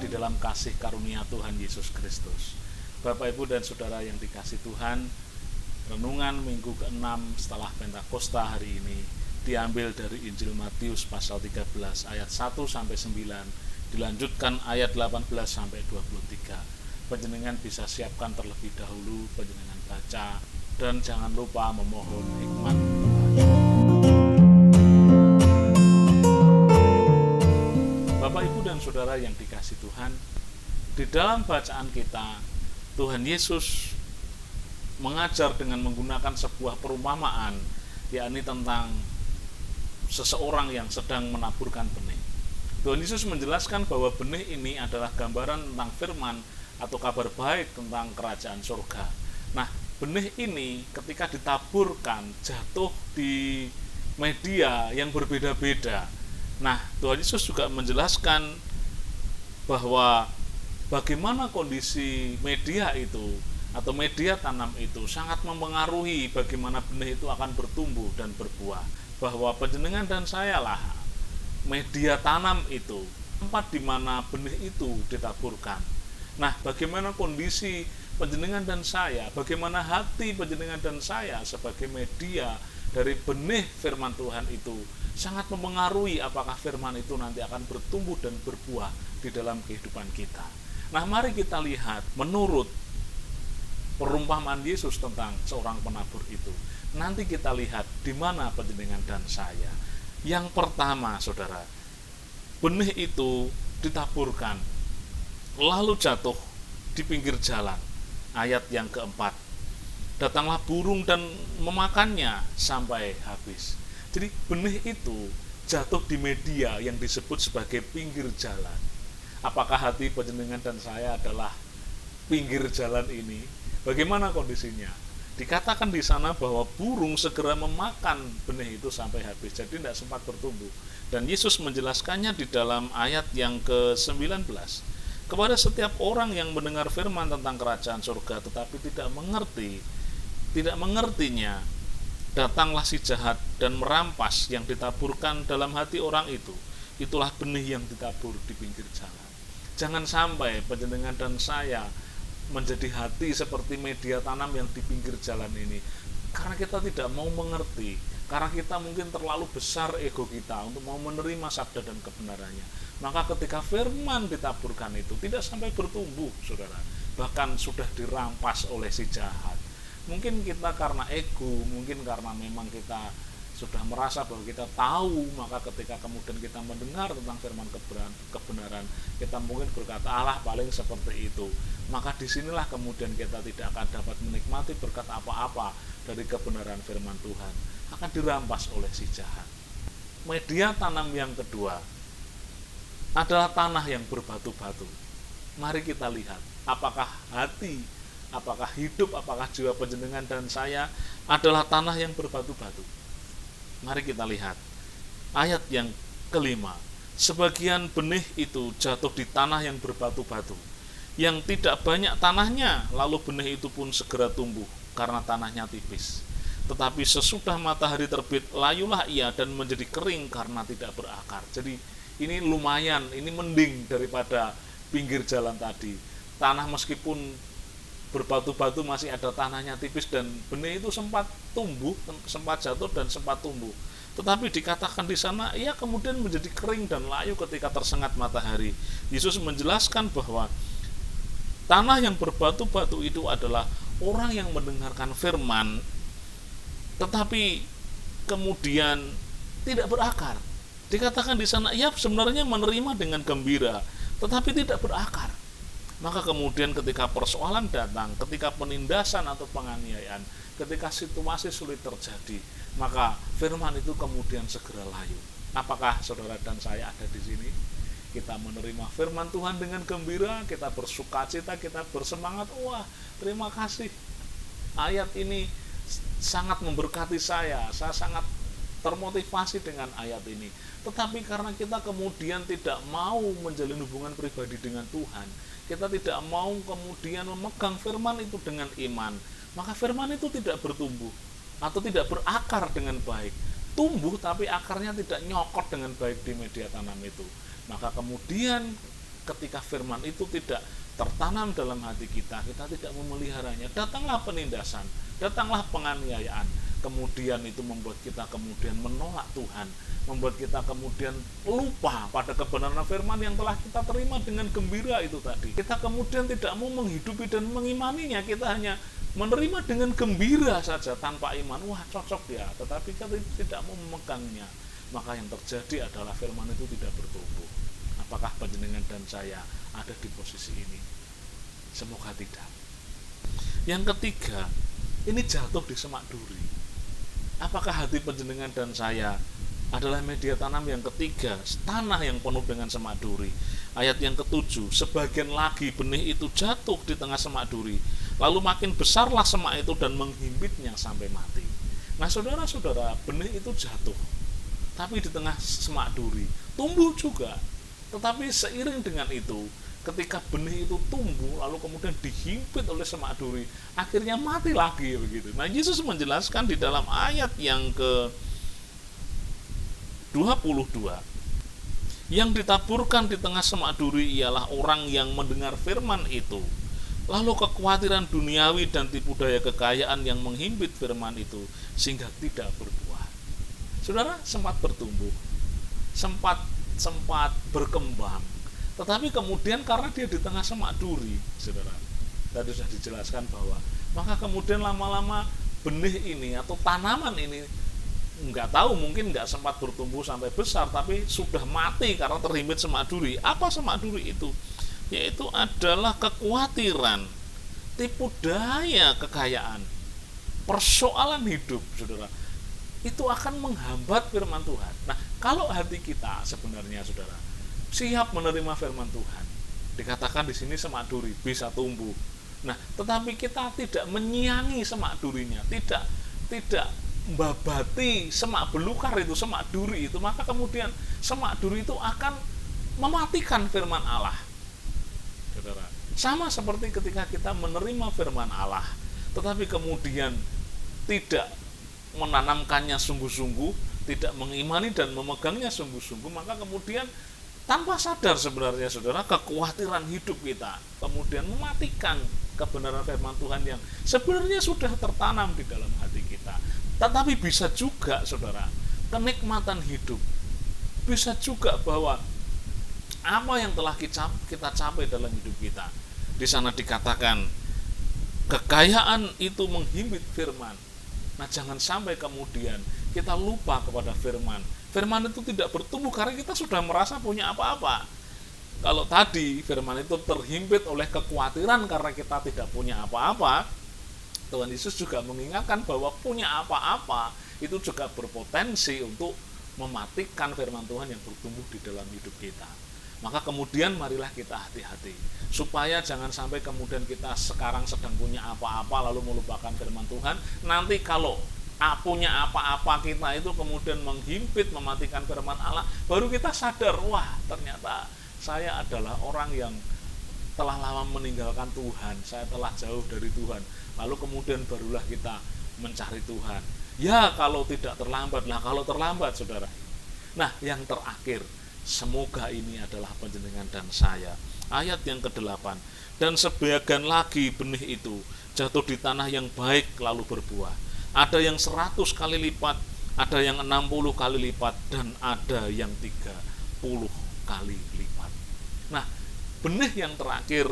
di dalam kasih karunia Tuhan Yesus Kristus. Bapak, Ibu, dan Saudara yang dikasih Tuhan, renungan minggu ke-6 setelah Pentakosta hari ini diambil dari Injil Matius pasal 13 ayat 1-9, dilanjutkan ayat 18-23. Panjenengan bisa siapkan terlebih dahulu, panjenengan baca, dan jangan lupa memohon hikmat Tuhan. Bapak, Ibu, dan Saudara yang dikasih Tuhan, di dalam bacaan kita, Tuhan Yesus mengajar dengan menggunakan sebuah perumpamaan, yakni tentang seseorang yang sedang menaburkan benih. Tuhan Yesus menjelaskan bahwa benih ini adalah gambaran tentang firman atau kabar baik tentang kerajaan surga. Nah, benih ini ketika ditaburkan jatuh di media yang berbeda-beda. Nah, Tuhan Yesus juga menjelaskan bahwa bagaimana kondisi media itu atau media tanam itu sangat mempengaruhi bagaimana benih itu akan bertumbuh dan berbuah. Bahwa panjenengan dan saya lah media tanam itu, tempat di mana benih itu ditaburkan. Nah, bagaimana kondisi panjenengan dan saya, bagaimana hati panjenengan dan saya sebagai media dari benih firman Tuhan itu sangat mempengaruhi apakah firman itu nanti akan bertumbuh dan berbuah di dalam kehidupan kita. Nah, mari kita lihat menurut perumpamaan Yesus tentang seorang penabur itu. Nanti kita lihat di mana panjenengan dan saya. Yang pertama, Saudara, benih itu ditaburkan lalu jatuh di pinggir jalan. Ayat yang keempat, datanglah burung dan memakannya sampai habis. Jadi benih itu jatuh di media yang disebut sebagai pinggir jalan. Apakah hati panjenengan dan saya adalah pinggir jalan ini? Bagaimana kondisinya? Dikatakan di sana bahwa burung segera memakan benih itu sampai habis, jadi tidak sempat bertumbuh. Dan Yesus menjelaskannya di dalam ayat yang ke-19. Kepada setiap orang yang mendengar firman tentang kerajaan surga tetapi tidak mengertinya, datanglah si jahat dan merampas yang ditaburkan dalam hati orang itu. Itulah benih yang ditabur di pinggir jalan. Jangan sampai panjenengan dan saya menjadi hati seperti media tanam yang di pinggir jalan ini, karena kita tidak mau mengerti, karena kita mungkin terlalu besar ego kita untuk mau menerima sabda dan kebenarannya. Maka ketika firman ditaburkan itu tidak sampai bertumbuh, Saudara, bahkan sudah dirampas oleh si jahat. Mungkin kita karena ego, mungkin karena memang kita sudah merasa bahwa kita tahu, maka ketika kemudian kita mendengar tentang firman kebenaran, kita mungkin berkata, alah paling seperti itu. Maka disinilah kemudian kita tidak akan dapat menikmati berkat apa-apa dari kebenaran firman Tuhan, akan dirampas oleh si jahat. Media tanam yang kedua adalah tanah yang berbatu-batu. Mari kita lihat, apakah hati, apakah hidup, apakah jiwa panjenengan dan saya adalah tanah yang berbatu-batu. Mari kita lihat ayat yang kelima. Sebagian benih itu jatuh di tanah yang berbatu-batu, yang tidak banyak tanahnya, lalu benih itu pun segera tumbuh karena tanahnya tipis. Tetapi sesudah matahari terbit, layulah ia dan menjadi kering karena tidak berakar. Jadi ini lumayan, ini mending daripada pinggir jalan tadi. Tanah meskipun berbatu-batu masih ada tanahnya tipis dan benih itu sempat tumbuh, sempat jatuh dan sempat tumbuh. Tetapi dikatakan di sana ia kemudian menjadi kering dan layu ketika tersengat matahari. Yesus menjelaskan bahwa tanah yang berbatu-batu itu adalah orang yang mendengarkan firman tetapi kemudian tidak berakar. Dikatakan di sana ia sebenarnya menerima dengan gembira tetapi tidak berakar. Maka kemudian ketika persoalan datang, ketika penindasan atau penganiayaan, ketika situasi sulit terjadi, maka firman itu kemudian segera layu. Apakah saudara dan saya ada di sini? Kita menerima firman Tuhan dengan gembira, kita bersukacita, kita bersemangat. Wah, terima kasih. Ayat ini sangat memberkati saya sangat termotivasi dengan ayat ini. Tetapi karena kita kemudian tidak mau menjalin hubungan pribadi dengan Tuhan, kita tidak mau kemudian memegang firman itu dengan iman, maka firman itu tidak bertumbuh atau tidak berakar dengan baik. Tumbuh tapi akarnya tidak nyokot dengan baik di media tanam itu. Maka kemudian ketika firman itu tidak tertanam dalam hati kita, kita tidak memeliharanya, datanglah penindasan, datanglah penganiayaan, kemudian itu membuat kita kemudian menolak Tuhan, membuat kita kemudian lupa pada kebenaran firman yang telah kita terima dengan gembira itu tadi. Kita kemudian tidak mau menghidupi dan mengimaninya, kita hanya menerima dengan gembira saja tanpa iman. Wah, cocok ya, tetapi kita tidak mau memegangnya. Maka yang terjadi adalah firman itu tidak bertumbuh. Apakah panjenengan dan saya ada di posisi ini? Semoga tidak. Yang ketiga, ini jatuh di semak duri. Apakah hati panjenengan dan saya adalah media tanam yang ketiga, tanah yang penuh dengan semak duri? Ayat yang ketujuh, sebagian lagi benih itu jatuh di tengah semak duri, lalu makin besarlah semak itu dan menghimpitnya sampai mati. Nah, saudara-saudara, benih itu jatuh, tapi di tengah semak duri, tumbuh juga. Tetapi seiring dengan itu, ketika benih itu tumbuh lalu kemudian dihimpit oleh semak duri, akhirnya mati lagi begitu. Nah, Yesus menjelaskan di dalam ayat yang ke 22, yang ditaburkan di tengah semak duri ialah orang yang mendengar firman itu, lalu kekhawatiran duniawi dan tipu daya kekayaan yang menghimpit firman itu sehingga tidak berbuah. Saudara, sempat bertumbuh, sempat berkembang, tetapi kemudian karena dia di tengah semak duri, saudara, tadi sudah dijelaskan bahwa maka kemudian lama-lama benih ini atau tanaman ini nggak tahu, mungkin nggak sempat bertumbuh sampai besar, tapi sudah mati karena terhimpit semak duri. Apa semak duri itu? Yaitu adalah kekhawatiran, tipu daya kekayaan, persoalan hidup, saudara. Itu akan menghambat firman Tuhan. Nah, kalau hati kita sebenarnya, saudara, siap menerima firman Tuhan, dikatakan di sini semak duri bisa tumbuh. Nah, tetapi kita tidak menyiangi semak durinya, tidak membabati semak belukar itu, semak duri itu, maka kemudian semak duri itu akan mematikan firman Allah. Saudara, sama seperti ketika kita menerima firman Allah, tetapi kemudian tidak menanamkannya sungguh-sungguh, tidak mengimani dan memegangnya sungguh-sungguh, maka kemudian tanpa sadar sebenarnya, saudara, kekhawatiran hidup kita kemudian mematikan kebenaran firman Tuhan yang sebenarnya sudah tertanam di dalam hati kita. Tetapi bisa juga, saudara, kenikmatan hidup, bisa juga bahwa apa yang telah kita capai dalam hidup kita, di sana dikatakan kekayaan itu menghimpit firman. Nah, jangan sampai kemudian kita lupa kepada firman. Firman itu tidak bertumbuh karena kita sudah merasa punya apa-apa. Kalau tadi firman itu terhimpit oleh kekhawatiran karena kita tidak punya apa-apa, Tuhan Yesus juga mengingatkan bahwa punya apa-apa itu juga berpotensi untuk mematikan firman Tuhan yang bertumbuh di dalam hidup kita. Maka kemudian marilah kita hati-hati, supaya jangan sampai kemudian kita sekarang sedang punya apa-apa lalu melupakan firman Tuhan. Nanti kalau punya apa-apa kita itu kemudian menghimpit, mematikan firman Allah, baru kita sadar, wah ternyata saya adalah orang yang telah lama meninggalkan Tuhan, saya telah jauh dari Tuhan. Lalu kemudian barulah kita mencari Tuhan. Ya, kalau tidak terlambat. Nah, kalau terlambat, saudara. Nah, yang terakhir, semoga ini adalah panjenengan dan saya. Ayat yang ke-8. Dan sebagian lagi benih itu jatuh di tanah yang baik lalu berbuah. Ada yang 100 kali lipat, ada yang 60 kali lipat, dan ada yang 30 kali lipat. Nah, benih yang terakhir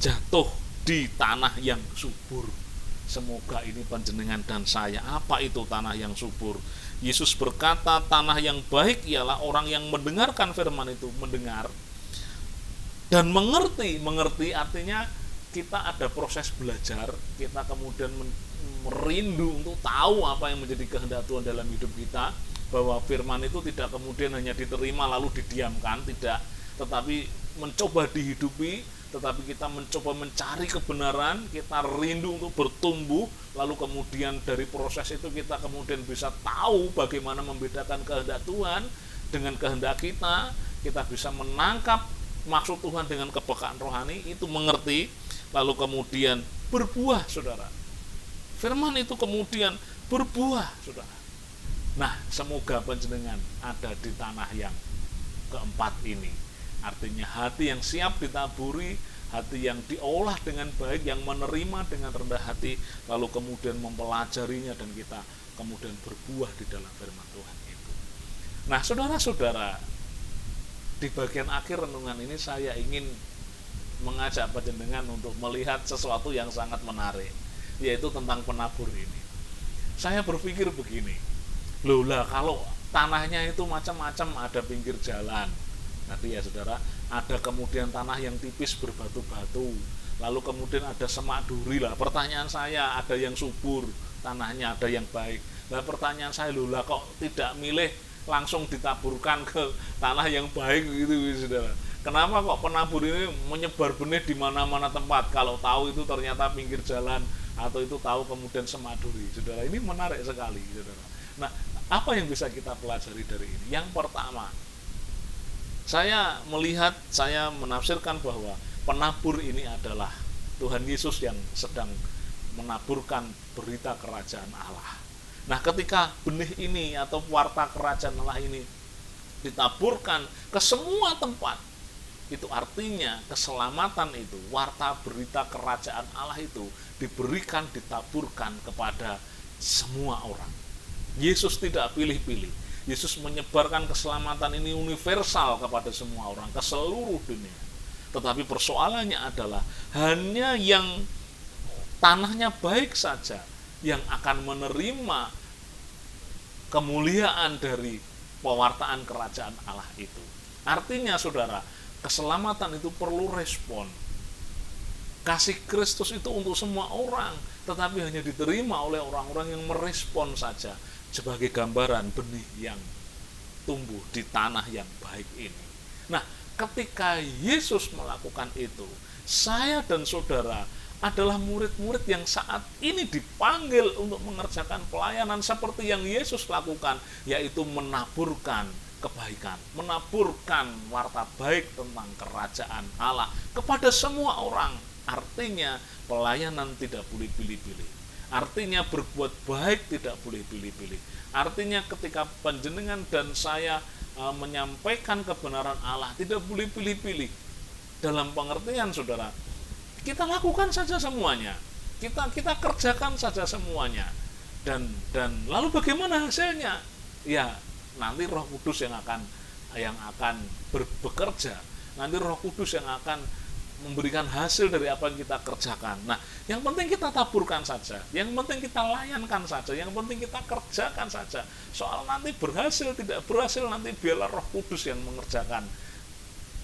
jatuh di tanah yang subur. Semoga ini panjenengan dan saya. Apa itu tanah yang subur? Yesus berkata tanah yang baik ialah orang yang mendengarkan firman itu, mendengar dan mengerti. Mengerti artinya kita ada proses belajar, kita kemudian merindu untuk tahu apa yang menjadi kehendak Tuhan dalam hidup kita, bahwa firman itu tidak kemudian hanya diterima lalu didiamkan, tidak, tetapi mencoba dihidupi, tetapi kita mencoba mencari kebenaran, kita rindu untuk bertumbuh, lalu kemudian dari proses itu kita kemudian bisa tahu bagaimana membedakan kehendak Tuhan dengan kehendak kita, kita bisa menangkap maksud Tuhan dengan kepekaan rohani, itu mengerti, lalu kemudian berbuah, saudara. Firman itu kemudian berbuah, saudara. Nah, semoga panjenengan ada di tanah yang keempat ini, Artinya hati yang siap ditaburi, hati yang diolah dengan baik, yang menerima dengan rendah hati, lalu kemudian mempelajarinya dan kita kemudian berbuah di dalam firman Tuhan itu. Nah, saudara-saudara, di bagian akhir renungan ini saya ingin mengajak panjenengan untuk melihat sesuatu yang sangat menarik, yaitu tentang penabur ini. Saya berpikir begini, loh lah kalau tanahnya itu macam-macam, ada pinggir jalan, nanti ya saudara, ada kemudian tanah yang tipis berbatu-batu, lalu kemudian ada semak duri lah. Pertanyaan saya, ada yang subur tanahnya, ada yang baik. Nah, pertanyaan saya, loh lah kok tidak milih langsung ditaburkan ke tanah yang baik gitu saudara? Kenapa kok penabur ini menyebar benih di mana-mana tempat, kalau tahu itu ternyata pinggir jalan, atau itu tahu kemudian semak duri, saudara? Ini menarik sekali, saudara. Nah, apa yang bisa kita pelajari dari ini? Yang pertama, saya menafsirkan bahwa penabur ini adalah Tuhan Yesus yang sedang menaburkan berita kerajaan Allah. Nah, ketika benih ini atau warta kerajaan Allah ini ditaburkan ke semua tempat, itu artinya keselamatan itu, warta berita kerajaan Allah itu diberikan, ditaburkan kepada semua orang. Yesus tidak pilih-pilih. Yesus menyebarkan keselamatan ini universal kepada semua orang, ke seluruh dunia. Tetapi persoalannya adalah hanya yang tanahnya baik saja yang akan menerima kemuliaan dari pewartaan kerajaan Allah itu. Artinya saudara, keselamatan itu perlu respon. Kasih Kristus itu untuk semua orang, tetapi hanya diterima oleh orang-orang yang merespon saja, sebagai gambaran benih yang tumbuh di tanah yang baik ini. Nah, ketika Yesus melakukan itu, saya dan saudara adalah murid-murid yang saat ini dipanggil untuk mengerjakan pelayanan seperti yang Yesus lakukan, yaitu menaburkan kebaikan, menaburkan warta baik tentang kerajaan Allah kepada semua orang. Artinya pelayanan tidak boleh pilih-pilih. Artinya berbuat baik tidak boleh pilih-pilih. Artinya ketika panjenengan dan saya menyampaikan kebenaran Allah tidak boleh pilih-pilih. Dalam pengertian saudara, kita lakukan saja semuanya. Kita kerjakan saja semuanya. Dan lalu bagaimana hasilnya? Ya, nanti Roh Kudus yang akan bekerja. Nanti Roh Kudus yang akan memberikan hasil dari apa yang kita kerjakan. Nah, yang penting kita taburkan saja, yang penting kita layankan saja, yang penting kita kerjakan saja. Soal nanti berhasil tidak berhasil, nanti biarlah Roh Kudus yang mengerjakan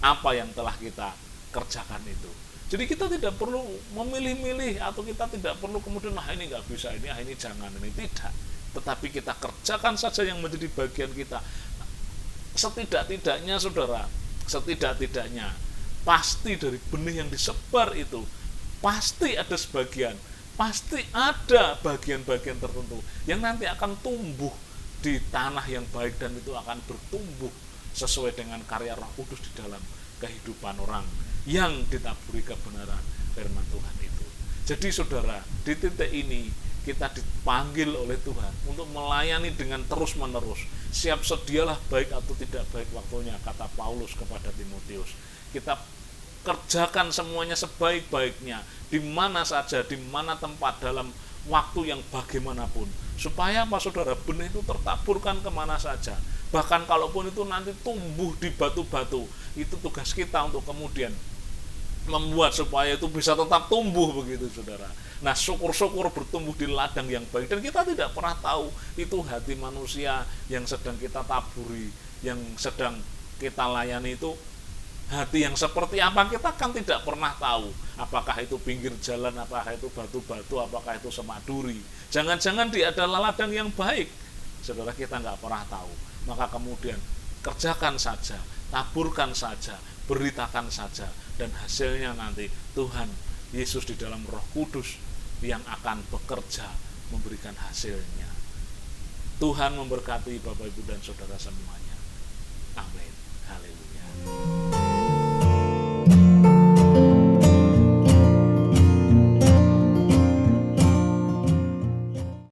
apa yang telah kita kerjakan itu. Jadi kita tidak perlu memilih-milih, atau kita tidak perlu kemudian ini nggak bisa, ini jangan, ini tidak. Tetapi kita kerjakan saja yang menjadi bagian kita. Setidak-tidaknya saudara, pasti dari benih yang disebar itu pasti ada sebagian, pasti ada bagian-bagian tertentu yang nanti akan tumbuh di tanah yang baik, dan itu akan bertumbuh sesuai dengan karya Roh Kudus di dalam kehidupan orang yang ditaburi kebenaran firman Tuhan itu. Jadi saudara, di titik ini kita dipanggil oleh Tuhan untuk melayani dengan terus-menerus. Siap sedialah baik atau tidak baik waktunya, kata Paulus kepada Timotius. Kita kerjakan semuanya sebaik-baiknya, di mana saja, di mana tempat, dalam waktu yang bagaimanapun, supaya apa saudara, benih itu tertaburkan kemana saja. Bahkan kalaupun itu nanti tumbuh di batu-batu, itu tugas kita untuk kemudian membuat supaya itu bisa tetap tumbuh begitu saudara. Nah, syukur-syukur bertumbuh di ladang yang baik, dan kita tidak pernah tahu itu hati manusia yang sedang kita taburi, yang sedang kita layani itu hati yang seperti apa, kita kan tidak pernah tahu. Apakah itu pinggir jalan, apakah itu batu-batu, apakah itu semak duri. Jangan-jangan dia adalah ladang yang baik. Saudara, kita nggak pernah tahu. Maka kemudian kerjakan saja, taburkan saja, beritakan saja, dan hasilnya nanti Tuhan Yesus di dalam Roh Kudus yang akan bekerja memberikan hasilnya. Tuhan memberkati Bapak, Ibu, dan saudara semuanya. Amin. Haleluya.